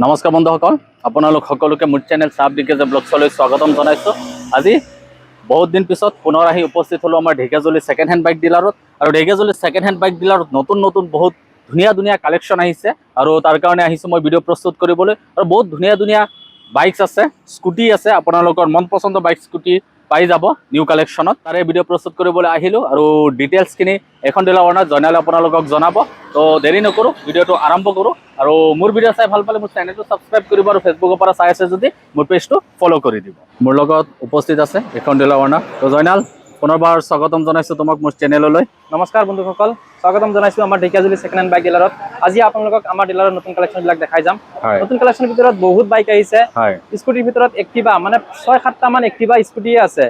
নমস্কাৰ বন্ধুসকল, আপোনালোক সকলোকে মোৰ চেনেল চাব দিগ্গজ ব্লগছলৈ স্বাগতম জনাইছোঁ। আজি বহুত দিন পিছত পুনৰ আহি উপস্থিত হ'লোঁ আমাৰ ঢেকীয়াজুলি ছেকেণ্ড হেণ্ড বাইক ডিলাৰত। আৰু ঢেকীয়াজুলি ছেকেণ্ড হেণ্ড বাইক ডিলাৰত নতুন বহুত ধুনীয়া কালেকশ্যন আহিছে আৰু তাৰ কাৰণে আহিছোঁ মই ভিডিঅ' প্ৰস্তুত কৰিবলৈ। আৰু বহুত ধুনীয়া বাইকছ আছে, স্কুটি আছে, আপোনালোকৰ মন পচন্দ বাইক স্কুটি পাই যাব নিউ কালেকশ্যনত। তাৰে ভিডিঅ' প্ৰস্তুত কৰিবলৈ আহিলোঁ আৰু ডিটেইলছখিনি এখন ডিলাৰ অনাৰ জনালে আপোনালোকক জনাব। তো দেৰি নকৰোঁ, ভিডিঅ'টো আৰম্ভ কৰোঁ। আৰু মোৰ ভিডিঅ' চাই ভাল পালে মোৰ চেনেলটো ছাবস্ক্ৰাইব কৰিব আৰু ফেচবুকৰ পৰা চাই আছে যদি মোৰ পেজটো ফ'ল' কৰি দিব। মোৰ লগত উপস্থিত আছে এখন ডিলাৰ অনাৰ। তো জয়নাল, পুনৰবাৰ স্বাগতম জনাইছোঁ তোমাক মোৰ চেনেললৈ। নমস্কাৰ বন্ধুসকল, স্বাগতম জনাইছোঁ আমাৰ ঢেকীয়াজুলি ছেকেণ্ড হেণ্ড বাইক ডিলাৰত। আজি আপোনালোকক আমাৰ ডিলাৰৰ নতুন কালেকশ্যনবিলাক দেখাই যাম। নতুন কালেকশ্যনৰ ভিতৰত বহুত বাইক আহিছে। স্কুটিৰ ভিতৰত এক্টিভা, মানে 6-7টামান এক্টিভা স্কুটিয়ে আছে।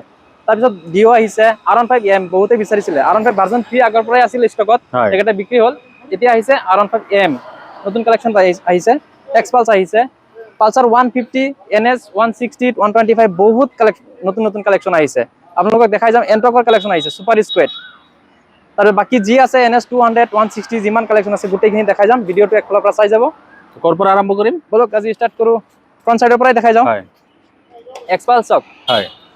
তাৰপিছত ডিঅ' আহিছে, R15M বহুতে বিচাৰিছিলে। R15 ভাৰ্জন 3 আগৰ পৰাই আছিল ষ্টকত, সেইকেইটা বিক্ৰী হ'ল। এতিয়া আহিছে R15M, নতুন কালেকশ্যন আহিছে। এক্সপালছ আহিছে, পালচাৰ 150, NS 160, 125 বহুত নতুন কালেকশ্যন আহিছে। আপোনালোকক দেখাই যাম। এণ্ট্ৰকৰ কালেকশ্যন আহিছে, ছুপাৰ স্কুৱেড। আৰু বাকি যি আছে NS 200, 160 যিমান কালেকশ্যন আছে গোটেইখিনি দেখাই যাম। ভিডিঅ'টো একফালৰ পৰা চাই যাব। ক'ৰ পৰা আৰম্ভ কৰিম? বলক আজি ষ্টাৰ্ট কৰোঁ। ফ্ৰণ্ট চাইডৰ পৰাই দেখাই যাওঁ। এক্সপালছ চাওক,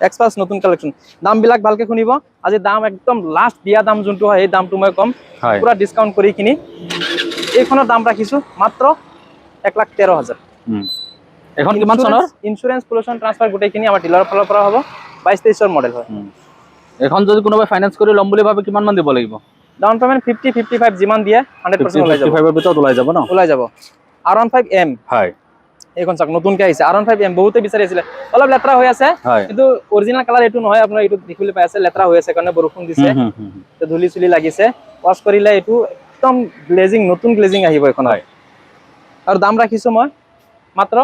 এক্সপালছ নতুন কালেকশ্যন। দামবিলাক ভালকে শুনিব। আজি দাম একদম লাষ্ট দিয়া দাম যোনটো হয় সেই দামটো মই কম, পুৰা ডিছকাউণ্ট কৰি কিনি। এইখনৰ দাম ৰাখিছোঁ মাত্ৰ 1,13,000। এখন কিমান চনৰ? ইঞ্চুৰেঞ্চ, পলিউশ্যন, ট্ৰান্সফাৰ গোটেইখিনি আমাৰ ডিলাৰৰ ফালৰ পৰা হ'ব। 22-23 মডেল হয়। এখন যদি কোনোবাই ফাইনেন্স কৰি ল'ম বুলি ভাবে কিমান মান দিব লাগিব? ডাউন পেমেণ্ট 50-55 যিমান দিয়ে 100% ওলাই যাব। 55ৰ ভিতৰত ওলাই যাব ন? ওলাই যাব। R15M, এইখন চাওক নতুনকৈ আহিছে। R15M বহুতে বিচাৰি আছিলে। অলপ লেতেৰা হৈ আছে, কিন্তু অৰিজিনেল কালাৰ এইটো নহয়। আপোনাৰ এইটো দেখিবলৈ পাই আছে, লেতেৰা হৈ আছে কাৰণে বৰষুণ দিছে, ধূলি চুলি লাগিছে। ৱাছ কৰিলে এইটো একদম গ্লেজিং, নতুন গ্লেজিং আহিব এইখন। আৰু দাম ৰাখিছোঁ মই মাত্ৰ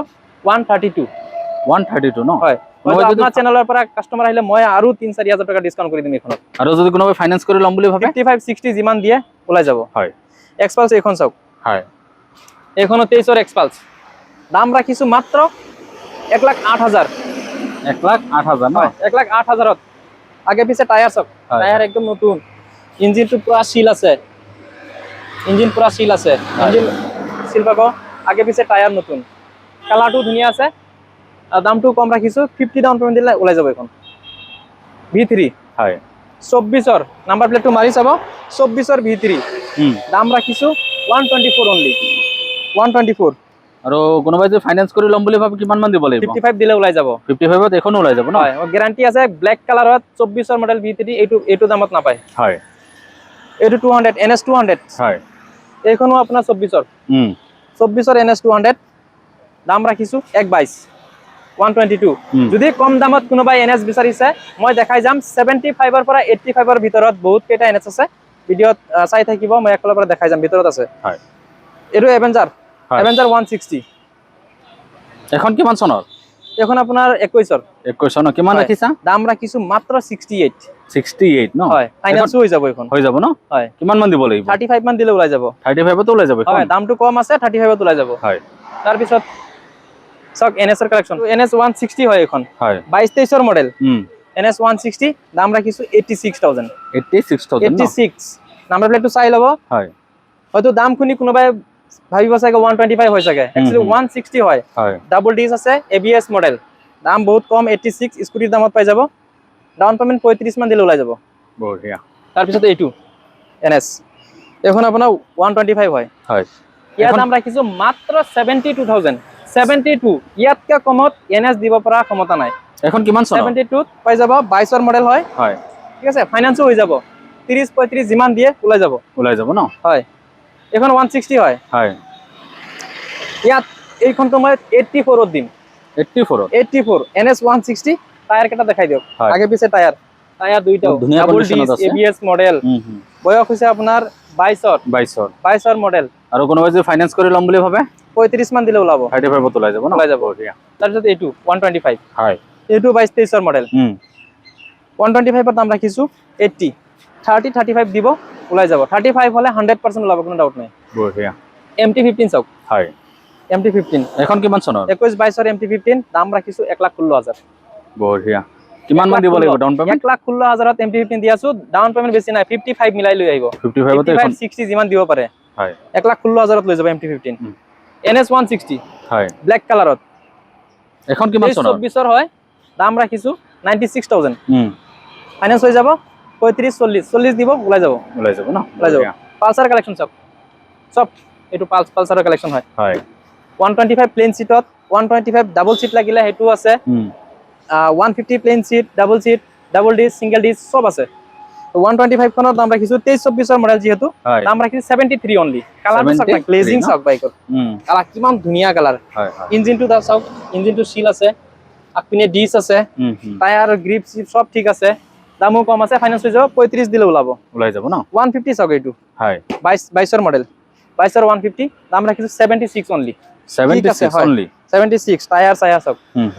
132। 132 ন? হয়। আপোনাৰ চেনেলৰ পৰা কাষ্টমাৰ আহিলে মই আৰু 3-4 হাজাৰ টকা ডিছকাউণ্ট কৰি দিম এইখনত। আৰু যদি কোনোবাই ফাইনেন্স কৰি ল'ম বুলি ভাবে 55-60 যিমান দিয়ে ওলাই যাব। এক্সপালছ এইখন চাওক, এইখনো 23ৰ এক্সপালছ। দাম ৰাখিছোঁ মাত্ৰ 1,08,000। 1,08,000 ন? 1,08,000ত। আগে পিছে টায়াৰ চাওক, টায়াৰ একদম নতুন। ইঞ্জিনটো পুৰা চিল আছে, ইঞ্জিন চিল পাব। আগে পিছে টায়াৰ নতুন, কালাৰটো ধুনীয়া আছে। দামটো কম ৰাখিছোঁ, 50 ডাউন পেমেণ্ট দিলে ওলাই যাব এইখন। V3 24ৰ নাম্বাৰ প্লেটটো মাৰি চাব, 24ৰ V3। দাম ৰাখিছোঁ 124 অনলি, 124। আৰু কোনোবাই যদি ফাইনেন্স কৰি ল'ম বুলি ভাবে কিমান মান দিব লাগিব? 55 দিলে ওলাই যাব। 55ত এখন ওলাই যাব ন? হয়, গেৰাণ্টি আছে। ব্লেক কালাৰত 24ৰ মডেল V3, এইটো দামত নাপায়। এইটো 200, NS 200। এইখনো আপোনাৰ 24ৰ NS 200। দাম ৰাখিছোঁ 1,22, 122। যদি কম দামত কোনোবাই NS বিচাৰিছে মই দেখাই যাম। 75ৰ পৰা 85ৰ ভিতৰত বহুত কেইটা NS আছে। ভিডিঅ'ত চাই থাকিব, মই একফালৰ পৰা দেখাই যাম। ভিতৰত আছে এইটো এভেঞ্জাৰ 160। এখন কিমান চনৰ? এখন আপোনাৰ 21ৰ। 21 চনৰ। কিমান ৰাখিছা? দাম ৰাখিছোঁ মাত্ৰ 68। 68 ন? হয়, ফাইনেন্সো হৈ যাব এইখন। হৈ যাব ন? হয়। কিমান মান দিব লাগিব? 35 মান দিলে ওলাই যাব। 35ত ওলাই যাব এখন? হয়, দামটো কম আছে, 35ত ওলাই যাব। তাৰপিছত চাওক NSৰ কালেকশ্যন। NS 160 হয় এইখন, 22-23ৰ মডেল। NS 160, দাম ৰাখিছোঁ 86,000। 86,000। নাম্বাৰ প্লেটটো চাই ল'ব। হয়তো দাম শুনি কোনোবাই ভাবিব চাগে 125 হয় চাগে, একচুৱেলি 160 হয়। ডাবল ডিছ আছে, ABS মডেল। দাম বহুত কম, 86। স্কুটিৰ দামত পাই যাব। ডাউন পেমেণ্ট 35 মান দিলে ওলাই যাব। বঢ়িয়া। তাৰপিছত এইটো NS, এইখন আপোনাৰ 125 হয়। ইয়াৰ দাম ৰাখিছোঁ মাত্ৰ 72,000। 72, ইয়াতকৈ কমত NS দিব পৰা ক্ষমতা নাই। এখন কিমান চনৰ? 72ত পাই যাব। 22ৰ মডেল হয়। ঠিক আছে, ফাইনেন্সো হৈ যাব। 30-35 যিমান দিয়ে ওলাই যাব ন? হয়। এইখন 160 হয়। ইয়াত এইখনটো মই 84ত দিম। 84 NS 160। টায়াৰ কেইটা দেখাই দিয়ক, আগে পিছে টায়াৰ দুইটাও ডাবল ডিছ, ABS মডেল। বয়স হৈছে আপোনাৰ 22ৰ মডেল। আৰু কোনোবাই যদি ফাইনেন্স কৰি ল'ম বুলি ভাবে 35 মান দিলে ওলাব। 35ত ওলাই যাব ন? ওলাই যাব। তাৰপিছত এইটো 125। এইটো 22-23ৰ মডেল। 125ৰ দাম ৰাখিছোঁ 80। 30-35 দিব ওলাই যাব। 35 হ'লে 100% ওলাব, কোনো ডাউট নাই। বঢ়িয়া। MT-15 চাওক, MT-15 এখন কিমান চনৰ? 21-22ৰ MT-15। দাম ৰাখিছোঁ 1,16,000। বঢ়িয়া। কিমান মান দিব লাগিব ডাউন পেমেণ্ট? 1,16,000ত MT-15 দি আছোঁ। ডাউন পেমেণ্ট বেছি নাই, 55 মিলাই লৈ আহিব। 55ত 60 যিমান দিব পাৰে। 1,16,000ত লৈ যাব MT-15। NS 160 হয় ব্ল্যাক কালারত এখন কিমান চনৰ 24 হয় দাম ৰাখিছো 96000 ফাইনান্স হৈ যাব 35 40 দিব ওলাই যাব ন ওলাই যাব পালসার কালেকশন সব এটু পালসারের কালেকশন হয় 125 প্লেন সিটত 125 ডাবল সিট লাগিলে হেতু আছে 150 plain seat double dish single dish সব আছে তো 125 খনৰ দাম ৰাখিছো 23 24 মডেল যেহেতু দাম ৰাখিছো 73 অনলি কালাৰটো চাক গ্লেজিং চাক বাইকৰ কালাৰ কিমান ধুনিয়া কালাৰ ইঞ্জিনটো দা চাওক ইঞ্জিনটো সিল আছে আগপিনে ডিস আছে টায়ার গ্রিপ সিপ সব ঠিক আছে দামও কম আছে ফাইনান্স হৈ যাব 35 দিলে ওলাই যাব ন 150 চাওক এইটো হয় 22 এর মডেল 22 এর 150 দাম রাখিছো 76 অনলি 76 অনলি 76 টায়ার সব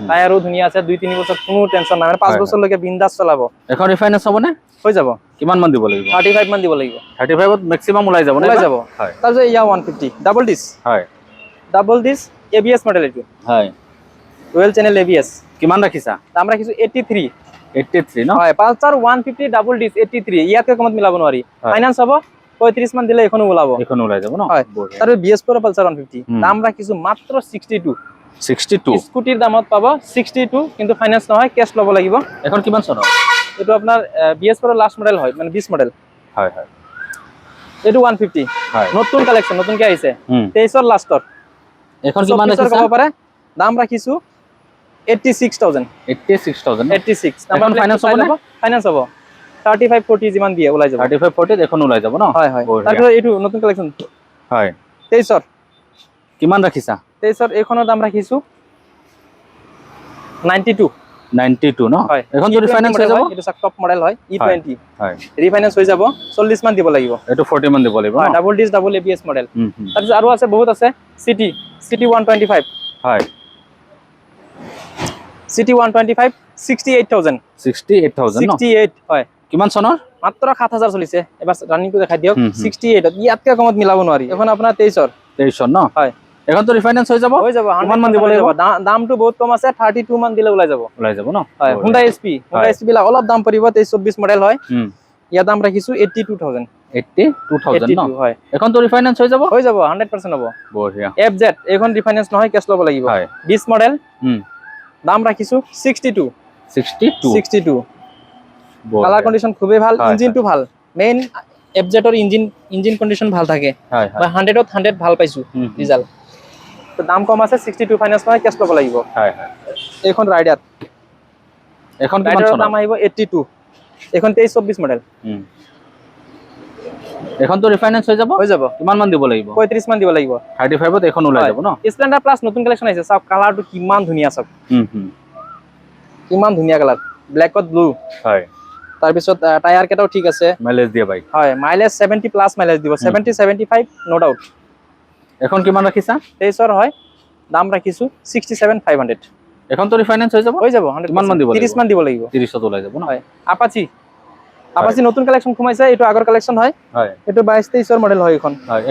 টায়ারও ধুনিয়া আছে 2-3 বছর কোনো টেনশন নাই মানে 5 বছর লৈকে বিন্দাস চলাবো এখন রিফাইন্যান্স হ'ব নে হৈ যাব কিমান মান দিব লাগিব 35 মান দিব লাগিব 35 ত ম্যাক্সিমাম ওলাই যাব হয় তার যে ইয়া 150 ডাবল ডিস হয় ডাবল ডিস এবিএস মডেল এটো হয় রয়্যাল চ্যানেল এবিএস কিমান ৰাখিছা দাম ৰাখিছো 83 ন হয় পালসাৰ 150 ডাবল ডিস 83 ইয়াতে কমত মিলাব নোৱাৰি ফাইনান্স হ'ব 35 মান দিলে এখনো ওলাই যাব ন তার বিএস প্ৰো পালসাৰ 150 দাম ৰাখিছো মাত্ৰ 62 স্কুটিৰ দামত পাব 62 কিন্তু ফাইনান্স নহয় ক্যাশ লব লাগিব এখন কিমান চনৰ এটো আপনাৰ বিএস প্ৰো লাস্ট মডেল হয় মানে 20 মডেল হয় এটো 150 হয় নতুন কালেকশন নতুন কে আইছে 23 এর লাস্টৰ এখন কিমান আছে কব পাৰে দাম ৰাখিছো 86000 নাম্বার ফাইনান্স হ'ব না ফাইনান্স হ'ব 35 40 জিমান দিয়ে ওলাই যাব 35 40 এখন ওলাই যাব ন হয় তারপর এটো নতুন কালেকশন হয় 23 এর কিমান ৰাখিছা 23 এৰ এখনৰ দাম ৰাখিছো 92 ন এখন যদি ফাইনান্স হৈ যাব এটো টপ মডেল হয় E20 হয় রিফাইনান্স হৈ যাব 40 মান দিব লাগিব এটো 40 মান দিব লাগিব double dish double ABS model তাৰপিছত আৰু আছে বহুত আছে সিটি 125 হয় সিটি 125 68000 68 হয় কিমান চনৰ মাত্ৰ 7000 চলিছে এবাৰ ৰানিংটো দেখাই দিয়ক 68 ইয়াতকে কমত মিলাব নোৱাৰি এখন আপোনাৰ 23 ন হয় এখন তো রিফাইন্যান্স হৈ যাব কিমান মান দিব লাগিব দামটো বহুত কম আছে 32 মান দিলে ওলাই যাব ন হয় Honda SP লা অলপ দাম পৰিব 23 24 মডেল হয় ইয়াৰ দাম ৰাখিছো 82000 ন হয় এখন তো রিফাইন্যান্স হৈ যাব 100% হ'ব বঢ়িয়া FZ এখন রিফাইন্যান্স নহয় ক্যাশ ল'ব লাগিব 20 মডেল দাম ৰাখিছো 62 কালার কন্ডিশন খুবই ভাল ইঞ্জিনটো ভাল মেইন FZ এর ইঞ্জিন কন্ডিশন ভাল থাকে হয় 100 ত 100 ভাল পাইছো রিজাল্ট তো দাম কম আছে 62 ফাইনান্স নহয় ক্যাশ ল'ব লাগিব হয় এখন রাইডার এখন কিমান চনৰ দাম আহিব 82 এখন 23 24 মডেল এখন তো রিফাইন্যান্স হৈ যাব কিমান মান দিব লাগিব 35 মান দিব লাগিব 35 ত এখন ওলাই যাব ন স্প্লেন্ডার প্লাস নতুন কালেকশন আছে সব কালারটো কিমান ধুনিয়া সব কিমান ধুনিয়া কালার ব্ল্যাকত ব্লু হয় তাৰপিছত টায়ার কেটাও ঠিক আছে মাইলেজ দিয়ে বাইক হয় মাইলেজ 70 প্লাস মাইলেজ দিব 70 75 নো ডাউট এখন কিমান ৰাখিছা 23 এৰ হয় দাম ৰাখিছো 67500 এখন তো রিফাইন্যান্স হৈ যাব 100 কিমান মান দিব লাগিব 30 মান দিব লাগিব 30 ত ওলাই যাব ন হয় আপাচি নতুন কালেকশন খুমাইছে এটো আগৰ কালেকশন হয় এটো 22 23 এর মডেল হয়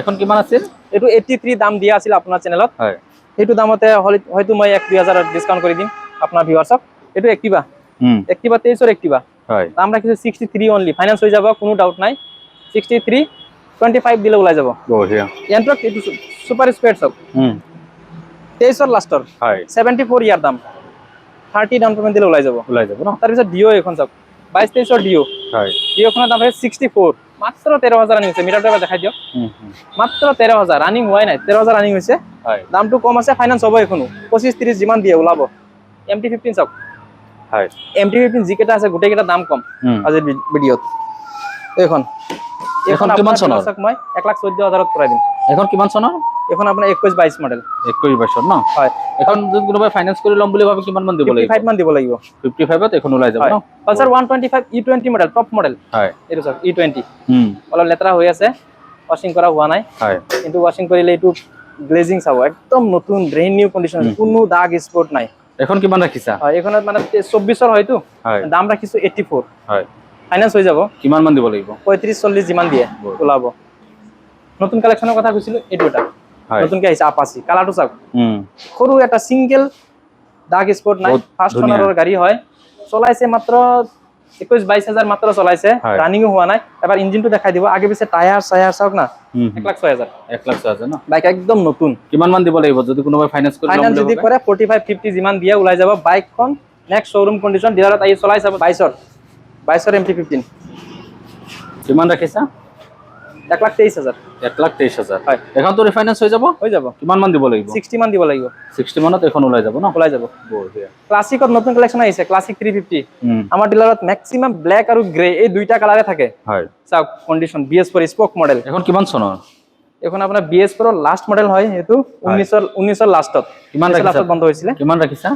এখন কিমান আছিল এটো 83 দাম দিয়া আছিল আপোনাৰ চেনেলত হয় এটো দামতে হয়তো মই 1-2000 ডিসকাউন্ট কৰি দিম আপোনাৰ ভিউয়ার্সক এটো এক্টিভা 23 এর এক্টিভা হয় দাম রাখিছো 63 অনলি ফাইনান্স হৈ যাব কোনো ডাউট নাই 63 25 দিলে ওলাই যাব বঢ়িয়া এন্ট্রক এটো সুপার স্পেড সব 23 এর লাস্টৰ হয় 74 ইয়াৰ দাম 30 ডাউন পেমেন্ট দিলে ওলাই যাব ন তাৰপিছত ডিও এখন সব 22 23 এৰ ডিও হয় ডিও খনৰ দাম 64 মাত্ৰ 13000 ৰানিং হৈছে মিটাৰটো দেখাই দিও মাত্ৰ 13000 ৰানিং হোৱাই নাই 13000 রানিং হৈছে হয় দামটো কম আছে ফাইনান্স হ'ব এখনো 25 30 জিমান দিয়ে ওলাব MT15 সব হয় MT15 জিকেটা আছে গোটেই কেটা দাম কম আজি ভিডিওত এখন কিমান চনৰ মই 1,14,000 ত কৰাই দিম এখন কিমান চনৰ এখন আপোনাৰ 21 22 মডেল 21 22 ন হয় এখন যদি কোনোবাই ফাইনান্স কৰি লম বুলি ভাবে কিমান মান দিব লাগিব 55 মান দিব লাগিব 55 ত এখন ওলাই যাব ন Pulsar 125 E20 model top model হয় এটো সব E20 অলপ লেতৰা হৈ আছে ওয়াশিং কৰা হোৱা নাই হয় কিন্তু ওয়াশিং কৰিলে এটো গ্লেজিং চাব একদম নতুন ব্ৰ্যান্ড নিউ কন্ডিশন কোনো দাগ স্পট নাই এখন কিমান ৰাখিছা হয় এখনত মানে 24 এৰ হয়তো দাম ৰাখিছো 84 হয় ফাইনান্স হৈ যাব কিমান মান দিব লাগিব 35 40 জিমান দিয়ে ওলাব নতুন কালেকশনৰ কথা কৈছিলো এটোটা নতুন কে আহিছে আপাচি কালাৰটো চাওক সৰু এটা সিঙ্গেল দাগ স্পট নাই ফাৰ্স্ট ওনাৰৰ গাড়ী হয় চলাইছে মাত্ৰ 21-22,000 মাত্ৰ চলাইছে, ৰানিংও হোৱা নাই। এবাৰ ইঞ্জিনটো দেখাই দিব, আগে পিছে টায়াৰ চায়াৰ চাওক না। 1,06,000 1,06,000 ন বাইক একদম নতুন। কিমান মান দিব লাগিব যদি কোনোবাই ফাইনান্স কৰি ফাইনান্স যদি কৰে 45-50 যিমান দিয়ে ওলাই যাব। বাইকখন নেক্সট শ্বৰুম কণ্ডিশ্যন, ডিলাৰত আহি চলাই চাব। 22ৰ MT-15 কিমান ৰাখিছা? 1,23,000 1,23,000 হয়। এখন তো ৰিফাইনেন্স হৈ যাব? হৈ যাব। কিমান মান দিব লাগিব? 60 মান দিব লাগিব। 60 মানত এখন ওলাই যাব ন? ওলাই যাব। বঢ়িয়া। ক্লাছিকত নতুন কালেকশ্যন আহিছে, ক্লাছিক 350। আমাৰ ডিলাৰত মেক্সিমাম ব্লেক আৰু গ্ৰে এই দুইটা কালাৰে থাকে। হয়। চাওক কণ্ডিশ্যন BS4 স্পক মডেল। এখন কিমান চনৰ? এখন আপোনাৰ BS4 ৰ লাষ্ট মডেল হয়, এইটো 19ৰ লাষ্টত। কিমান লাষ্টত বন্ধ হৈছিলে। কিমান ৰাখিছা?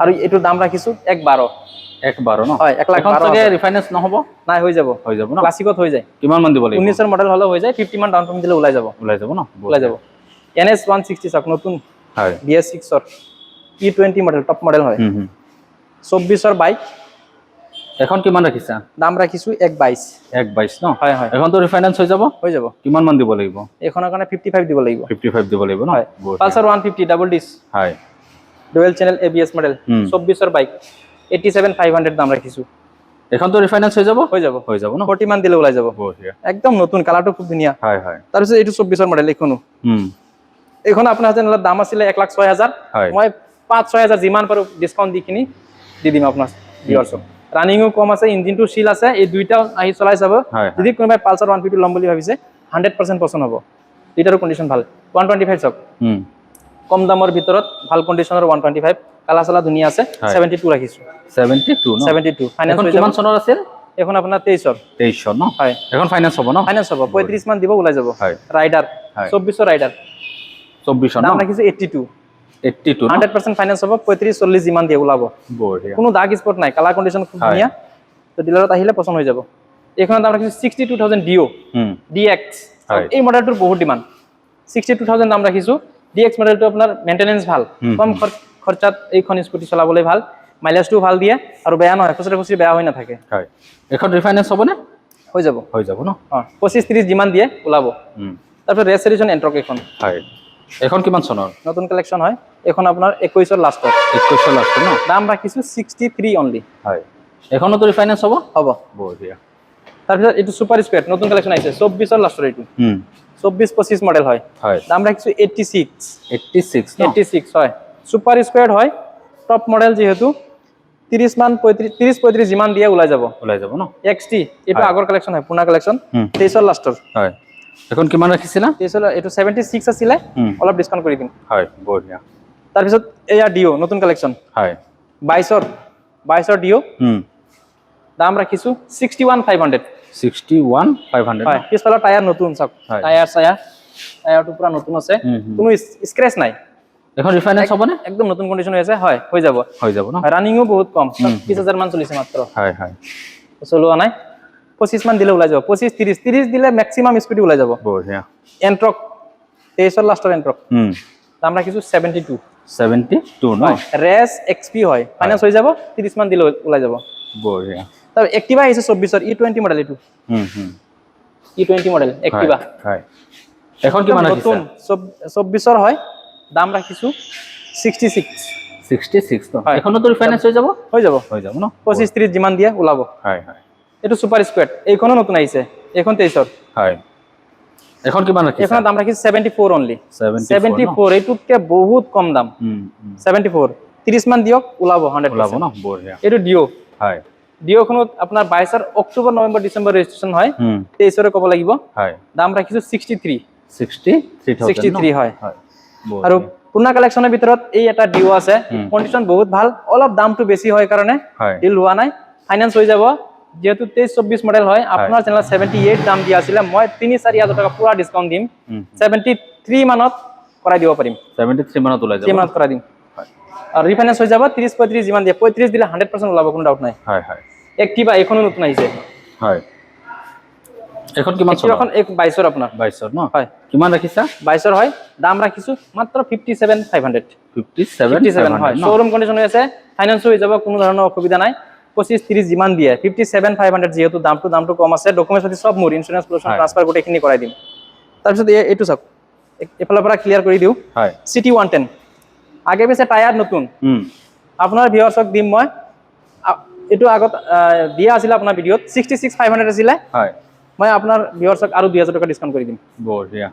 আৰু এইটোৰ দাম ৰাখিছো 1,12,000। 1,12,000 ন? হয়, 1,12,000 চাগে ৰিফাইনেন্স নহব? নাই, হৈ যাব। হৈ যাব ন? ক্লাছিকত হৈ যায়। কিমান মান দিব লাগিব? 19ৰ মডেল হলে হৈ যায়, 50 মান ডাউন পেমেণ্ট দিলে ওলাই যাব। ওলাই যাব ন? ওলাই যাব। NS 160 চাওক নতুন, হয়। BS6 ৰ E20 মডেল, টপ মডেল হয়। 24ৰ বাইক। এখন কিমান ৰাখিছা? দাম ৰাখিছো 1,22,000। 1,22,000 ন? হয় হয়। এখন তো ৰিফাইনেন্স হৈ যাব? হৈ যাব। কিমান মান দিব লাগিব? এখনৰ কাৰণে 55 দিব লাগিব। 55 দিব লাগিব ন? হয়। পালসাৰ 150 ডাবল ডিস্ক, হয়। ডুৱেল চেনেল ABS মডেল, 24ৰ বাইক, 87,500 দাম ৰাখিছো। এখন তো ৰিফাইনেন্স হৈ যাব? হৈ যাব। হৈ যাব ন? 40 মান দিলে ওলাই যাব। বঢ়িয়া। একদম নতুন, কালাৰটো খুব ধুনীয়া। হয় হয়। তাৰপিছত এইটো 24ৰ মডেল, এইখনো এইখন আপোনাৰ হাতে দাম আছিলে 1,06,000। মই 5-6,000 যিমান পাৰো ডিছকাউণ্ট দি কিনি দি দিম আপোনাৰ ভিউৱাৰ্ছক। ৰানিংও কম আছে, ইঞ্জিনটো চিল আছে। এই দুইটা আহি চলাই চাব। যদি কোনোবাই পালসাৰ 150 ল'ম বুলি ভাবিছে 100% পছন্দ হ'ব। দুইটাৰো কণ্ডিশ্যন ভাল। 125 চাওক, কম দামৰ ভিতৰত ভাল কণ্ডিশ্যনৰ 125, কালা চালা ধুনীয়া আছে। 72 ৰাখিছো। 72 ন? 72 ফাইনান্স হৈ যাব। কিমান চনৰ আছিল? এখন আপোনাৰ 23ৰ। 23 ন? হয়। এখন ফাইনান্স হ'ব ন? ফাইনান্স হ'ব, 35 মান দিব ওলাই যাব। হয়। ৰাইডাৰ 24ৰ ৰাইডাৰ, 24 দাম ন? ৰাখিছো 82। 82 ন? 100% ফাইনান্স হ'ব, 35-40 যিমান দিয়ে ওলাব। বঢ়িয়া। কোনো দাগ স্পট নাই, কালাৰ কণ্ডিশ্যন খুব ধুনীয়া। তো ডিলাৰত আহিলে পছন্দ হৈ যাব। এইখনৰ দাম ৰাখিছো 62,000 DX। এই মডেলটোৰ বহুত ডিমাণ্ড। 62,000 দাম ৰাখিছো। DX মডেলটো আপোনাৰ মেইনটেনেন্স ভাল, কম খৰচাত এইখন স্কুটি চলাবলৈ ভাল, মাইলেজটো ভাল দিয়ে আৰু বেয়া নহয়, খুচৰি বেয়া হৈ নাথাকে। হয়। এখন ৰিফাইনেন্স হ'বনে? হৈ যাব। হৈ যাব ন? 25-30 যিমান দিয়ে ওলাব। তাৰপিছত ৰেছ এডিশ্যন এণ্ট্ৰক এইখন। হয়। এখন কিমান চনৰ? নতুন কালেকশ্যন হয়। এইখন আপোনাৰ 21ৰ লাষ্টত। 21ৰ লাষ্ট ন? দাম ৰাখিছো 63 অনলি। হয়। এখনতো ৰিফাইনেন্স হ'ব? হ'ব। বঢ়িয়া। তাৰপিছত এইটো ছুপাৰ স্কুৱেড নতুন কালেকশ্যন আহিছে, 24ৰ লাষ্টৰ এইটো। 24-25 মডেল হয়। দাম ৰাখিছো 86। 86 হয়। ছুপাৰ স্কুৱেড হয়, টপ মডেল যিহেতু 30-35 যিমান দিয়ে ওলাই যাব। ওলাই যাব ন? XT এইটো আগৰ কালেকশ্যন হয়, পুৰণা কালেকশ্যন, 23ৰ লাষ্টৰ। হয়। এখন কিমান ৰাখিছিলা? 23ৰ এইটো 76 আছিলে, অলপ ডিছকাউণ্ট কৰি দিম। হয়, বঢ়িয়া। তাৰপিছত এয়া ডিঅ নতুন কালেকশ্যন। হয়। 22ৰ ডিঅ। দাম ৰাখিছো 61,500। 61,500 হয়। পিছফালৰ টায়াৰ নতুন চাওক, টায়াৰটো পুৰা নতুন আছে, কোনো স্ক্ৰেচ নাই। এখন ৰিফাইনেন্স হ'বনে? একদম নতুন কণ্ডিশ্যন হৈ আছে। হয়, হৈ যাব। হৈ যাব ন? ৰানিংও বহুত কম, 30,000 মান চলিছে মাত্ৰ। হয় হয়। চলোৱা নাই, 25 মান দিলে ওলাই যাব। 25-30 দিলে মেক্সিমাম স্পিড ওলাই যাব। বঢ়িয়া। এণ্ট্ৰক 23ৰ লাষ্টৰ এণ্ট্ৰক। দাম ৰাখিছো 72। 72 ন? ৰেছ XP হয়, ফাইনেন্স হৈ যাব, 30 মান দিলে ওলাই যাব। বঢ়িয়া। তাৰ এক্টিভা আহিছে 24ৰ E20 মডেল, এইটো E20 মডেল এক্টিভা। হয়। এখন কিমান ৰাখিছা? 24ৰ হয়, দাম ৰাখিছো 66। 66 ন? এখনতো ৰিফাইনেন্স হৈ যাব? হৈ যাব। হৈ যাব ন? 25-30 যিমান দিয়ে ওলাব। হয় হয়। এইটো ছুপাৰ স্কুৱেড, এইখনো নতুন আহিছে, এইখন 23ৰ। হয়। এখন কিমান ৰাখিছা? এইখনৰ দাম ৰাখিছো 74 অনলি। 74 এইটোতকে বহুত কম দাম। 74 30 মান দিয়ক ওলাব 100%। ওলাব ন? বঢ়িয়া। এইটো ডিঅ। হয়। ডিঅখনত আপোনাৰ 22ৰ অক্টোবৰ, নৱেম্বৰ, ডিচেম্বৰ ৰেজিষ্ট্ৰেশ্যন হয়, 23ৰে ক'ব লাগিব। হয়। দাম ৰাখিছো 63। 63 হয়। আৰু পুৰণা কালেকশ্যনৰ ভিতৰত এই এটা ডিঅ আছে, কণ্ডিশ্যন বহুত ভাল, অলপ দামটো বেছি হয় কাৰণে ডিল হোৱা নাই। ফাইনেন্স হৈ যাব, যেহেতু 23-24 মডেল হয়। আপোনাৰ চেনেলত 78 দাম দিয়া আছিলে, মই 3-4 টকা পুৰা ডিছকাউণ্ট দিম, 73 মানত কৰাই দিব পাৰিম। 73 মানত ওলাই যাব? 3 মানত কৰাই দিম। আৰু ৰিফাইনেন্স হৈ যাব 30-35 যিমান দিয়ে, 35 দিলে 100% ওলাব, কোনো ডাউট নাই। হয় হয়। এক্টিভা এইখনো নতুন আহিছে। হয়। এখন কিমান চনৰ? এখন 22ৰ আপোনাৰ। 22ৰ ন? হয়। কিমান ৰাখিছা? 22ৰ হয়, দাম ৰাখিছো মাত্ৰ 57,500। 57 হয়। শ্বৰুম কণ্ডিশ্যন হৈ আছে, ফাইনেন্স হৈ যাব, কোনো ধৰণৰ অসুবিধা নাই। 25-30 যিমান দিয়ে, 57,500 যিহেতু দামটো কম আছে, ডকুমেণ্টছ পাতি চব মোৰ, ইঞ্চুৰেঞ্চ, পলিউশ্যন, ট্ৰান্সফাৰ গোটেইখিনি কৰাই দিম। তাৰপিছত এইটো চাওক, এইফালৰ পৰা ক্লিয়াৰ কৰি দিওঁ। হয়। CT 110 আগে পিছে টায়াৰ নতুন। আপোনাৰ ভিউৱাৰ্ছক দিম মই এইটো আগত দিয়া আছিল আপোনাৰ ভিডিঅ'ত 66,500 আছিলে হয় মই আপোনাৰ ভিউয়াৰ্সক আৰু 2000 টকা ডিসকাউন্ট কৰি দিম বঢ়িয়া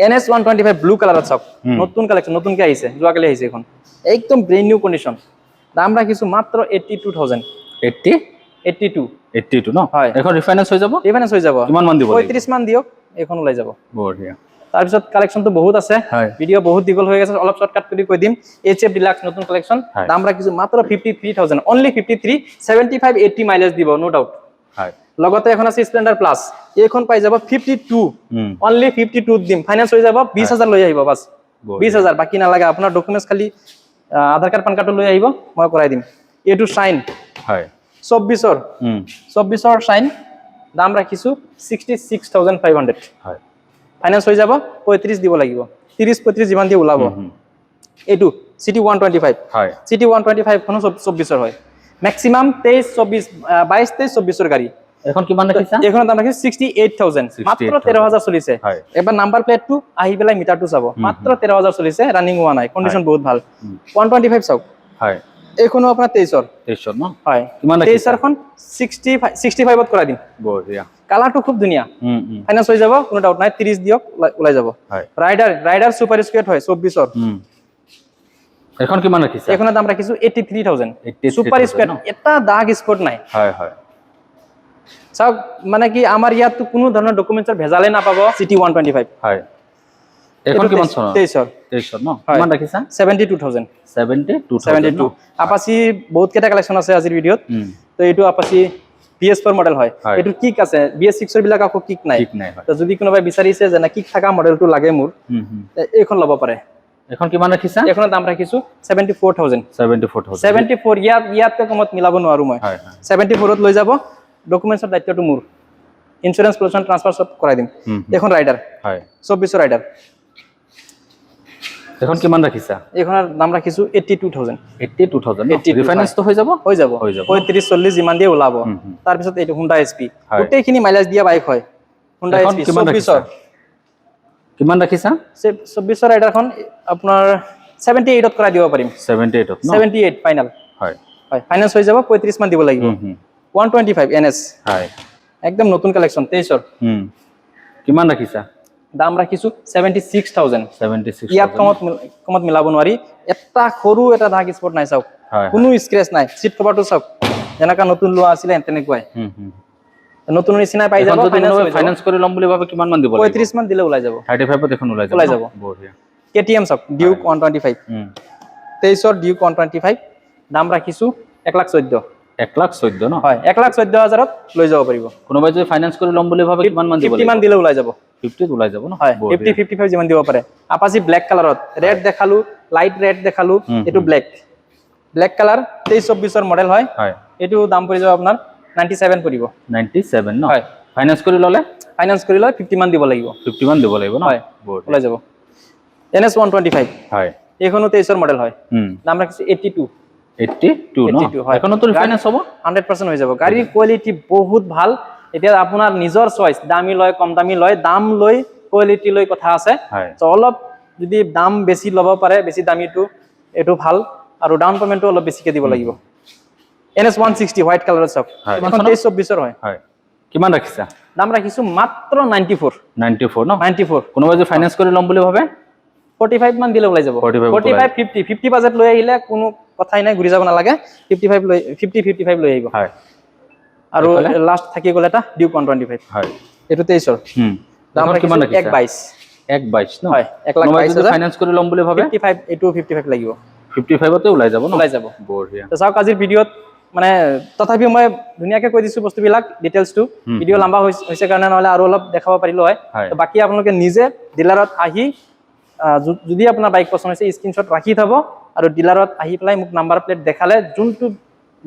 NS 125 ব্লু কালাৰত চাওক নতুন কালেকশন নতুনকে আহিছে যোৱাকালি আহিছে এখন একদম ব্ৰেন্ড নিউ কন্ডিশন দাম ৰাখিছো মাত্ৰ 82,000 82 ন হয় এখন ৰিফাইনেন্স হৈ যাব ৰিফাইনেন্স হৈ যাব কিমান মান দিব 35 মান দিয়ক এখন ওলাই যাব বঢ়িয়া তাৰ পিছত কালেকশনটো বহুত আছে হয় ভিডিও বহুত দীঘল হৈ গৈছে অলপ শৰ্টকাট কৰি কৈ দিম HF ডিলাক্স নতুন কালেকশন হয়। দাম ৰাখিছো মাত্ৰ 53,000 অনলি 53 75 80 মাইলেজ দিব নো ডাউট হয় লগতে এখন আছে স্প্লেন্ডাৰ প্লাস এইখন পাই যাব 52 অনলি 52 দিম ফাইনান্স হৈ যাব 20000 লৈ আহিব বাস 20000 বাকি নালাগে আপোনাৰ ডকুমেন্টস খালি আধাৰ কাৰ্ড পান কাৰ্ড লৈ আহিব মই কৰাই দিম এটো শাইন হয় 24 শাইন দাম ৰাখিছো 66,500 হয় ফাইনান্স হৈ যাব 35 দিব লাগিব 30 35 যিমান দি ওলাব এটো সিটি 125 হয় সিটি 125 খন 24 হয় ম্যাক্সিমাম 23 24 22 23 24 গাড়ী এখন কিমান ৰাখিছা এখন দাম ৰাখিছো 68,000 মাত্ৰ 13,000 চলিছে এবাৰ নাম্বাৰ প্লেটটো আহি পেলাই মিটাৰটো চাব মাত্ৰ 13,000 চলিছে ৰানিং হোৱা নাই কন্ডিশন বহুত ভাল 125 চাওক হয় এইখনো আপোনাৰ 23 ন হয় কিমান 23 খন 65 ত কৰাই দিম বঢ়িয়া কালাৰটো খুব ধুনীয়া ফাইনান্স হৈ যাব কোনো ডাউট নাই 30 দিয়ক ওলাই যাব হয় ৰাইডাৰ সুপাৰ স্কুৱেট হয় 24 এখন কিমান ৰাখিছা এখনৰ দাম ৰাখিছো 83,000 সুপাৰ স্কুৱেট এটা দাগ স্পট নাই হয় হয় চাওক মানে কি আমাৰ ইয়াত কোনো ধৰণৰ ডকুমেন্টছৰ ভেজালে নাপাব সিটি 125 হয় এখন কিমান চনৰ 23 ন কিমান ৰাখিছা 72,000 72 আপাচি বহুত কেটা কালেকশন আছে আজিৰ ভিডিঅত তো এইটো আপাচি PS4 মডেল হয় এটো কিক আছে BS6 এর বিলাক আকৌ কিক নাই তো যদি কোনোবাই বিচাৰিছে যে না কিক থাকা মডেলটো লাগে মোৰ এইখন ল'ব পাৰে এখন কিমান ৰাখিছা এখনৰ দাম ৰাখিছো 74,000 74 ইয়াতকৈ কমত মিলাব নোৱাৰো মই 74 ত লৈ যাব ডকুমেন্টছৰ দায়িত্বটো মোৰ ইন্স্যুৰেন্স পলিউশন ট্ৰান্সফাৰ সব কৰাই দিম এখন ৰাইডাৰ হয় 24 ৰাইডাৰ এখন কিমান ৰাখিছা এখনৰ দাম ৰাখিছো 82,000 ৰিফাইনেন্স তো হৈ যাব 35 40 যিমান দিয়ে ওলাব তাৰ পিছত এইটো Honda SP গোটেইখিনি মাইলেজ দিয়া বাইক হয় Honda SP 24 কিমান ৰাখিছা 24 ৰাইডাৰখন আপোনাৰ 78 ত কৰাই দিব পাৰিম 78 ত 78 ফাইনাল হয় হয় ফাইনান্স হৈ যাব 35 মান দিব লাগিব 125 NS হয় একদম নতুন কালেকশন 23 কিমান ৰাখিছা দাম ৰাখিছো 76,000 ইয়াত 76 কমত মিলাব নোৱাৰি এটা সৰু এটা দাগ স্পট নাই চাওক কোনো স্ক্ৰেচ নাই সিট কভাৰটো চাওক যেনেকা নতুন লোৱা আছিল তেনেকুৱাই নতুন নিচিনা পাই যাব ফাইনান্স কৰি লম বুলি ভাবে কিমান মান দিব 35 মান দিলে ওলাই যাব 35 ত এখন ওলাই যাব বঢ়িয়া KTM চাওক ডিউক 125 23 ডিউক 125 দাম ৰাখিছো 1,14,000 1,14,000 ন হয় 1,14,000 ত লৈ যাব পাৰিব কোনোবাই যদি ফাইনান্স কৰি লম বুলি ভাবে কিমান মান দিব 50 মান দিলে ওলাই যাব 50 ত ওলাই যাব ন হয় 50 55 যিমান দিব পাৰে আপাচি ব্ল্যাক কালাৰত ৰেড দেখালো লাইট ৰেড দেখালো এটো ব্ল্যাক কালাৰ 23 24 মডেল হয় এটো দাম পৰি যাব আপোনাৰ 97 পৰিব 97 ন হয় ফাইনান্স কৰি ললে 50 মান দিব লাগিব 50 মান দিব লাগিব ন হয় ওলাই যাব NS 125 হয় এখনো 23 মডেল হয় দাম ৰাখিছো 82 ন এখনো তো ৰিফাইনেন্স হ'ব 100% হৈ যাব গাড়ীৰ কোৱালিটি বহুত ভাল এতিয়া আপোনাৰ নিজৰ চয়েস দামী লয় কম দামী লয় দাম লৈ কোৱালিটি লৈ কথা আছে তো অলপ যদি দাম বেছি ল'ব পাৰে বেছি দামীটো এটো ভাল আৰু ডাউন পেমেন্টটো অলপ বেছিকে দিব লাগিব NS 160 হোয়াইট কালাৰৰ চাওক এখন 23 24 হয় হয় কিমান ৰাখিছা দাম ৰাখিছো মাত্ৰ 94 ন 94 কোনোবাই যদি ফাইনান্স কৰি লম বুলি ভাবে 45 মান দিলে ওলাই যাব 45 50 বাজেট লৈ আহিলে কোনো কথাই নাই ঘুৰি যাব নালাগে 55 লৈ 55 লৈ আহিব হয় আৰু লাষ্ট থাকি গলে এটা ডিউক 125 হয় এটো 23 দাম কিমান ৰাখিছা 1,22 ন হয় 1,22,000 ফাইনান্স কৰি লম বুলি ভাবে 55 এটো 55 লাগিব 55 তে ওলাই যাব ন ওলাই যাব বঢ়িয়া তো চাওক আজিৰ ভিডিঅত মানে তথাপি মই ধুনিয়াকে কৈ দিছো বস্তুবিলাক ডিটেইলছটো ভিডিও লম্বা হৈছে কাৰণে নহলে আৰু অলপ দেখাব পাৰিলো হয় তো বাকি আপোনালোকে নিজে ডিলাৰত আহি যদি আপোনাৰ বাইক পছন্দ হৈছে স্ক্ৰিনশ্বট ৰাখি থব আৰু ডিলাৰত আহি পেলাই মোক নাম্বাৰ প্লেট দেখালে যোনটো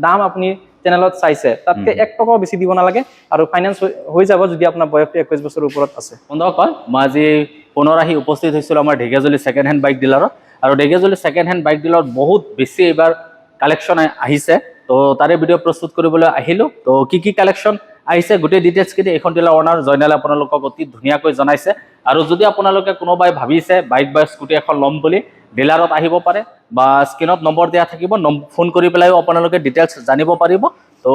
দাম আপুনি চেনেলত চাইছে তাতকে 1 টকাও বেছি দিব নালাগে আৰু ফাইনান্স হৈ যাব যদি আপোনাৰ বয়সটো 21 বছৰৰ ওপৰত আছে বন্ধুসকল মই আজি পুনৰ আহি উপস্থিত হৈছিল আমাৰ ঢেকিয়াজুলি সেকেন্ড হ্যান্ড বাইক ডিলাৰত আৰু ঢেকিয়াজুলি সেকেন্ড হ্যান্ড বাইক ডিলাৰত বহুত বেছি এবাৰ কালেকশন আহিছে তো তাৰে ভিডিও প্ৰস্তুত কৰিবলৈ আহিলো তো কি কালেকশন আহিছে গোটেই ডিটেইলছ কিনি এখন ডিলাৰ অনাৰ জয়নালে আপোনালোকক অতি ধুনীয়াকৈ জনাইছে আৰু যদি আপোনালোকে কোনোবাই ভাবিছে বাইক বা স্কুটি এখন ল'ম বুলি ডিলাৰত আহিব পাৰে বা স্ক্ৰিনত নম্বৰ দিয়া থাকিব ফোন কৰি পেলাইও আপোনালোকে ডিটেইলছ জানিব পাৰিব তো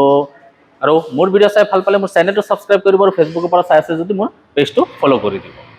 আৰু মোৰ ভিডিঅ' চাই ভাল পালে মোৰ চেনেলটো ছাবস্ক্ৰাইব কৰিব আৰু ফেচবুকৰ পৰা চাই আছে যদি মোৰ পেজটো ফ'ল' কৰি দিব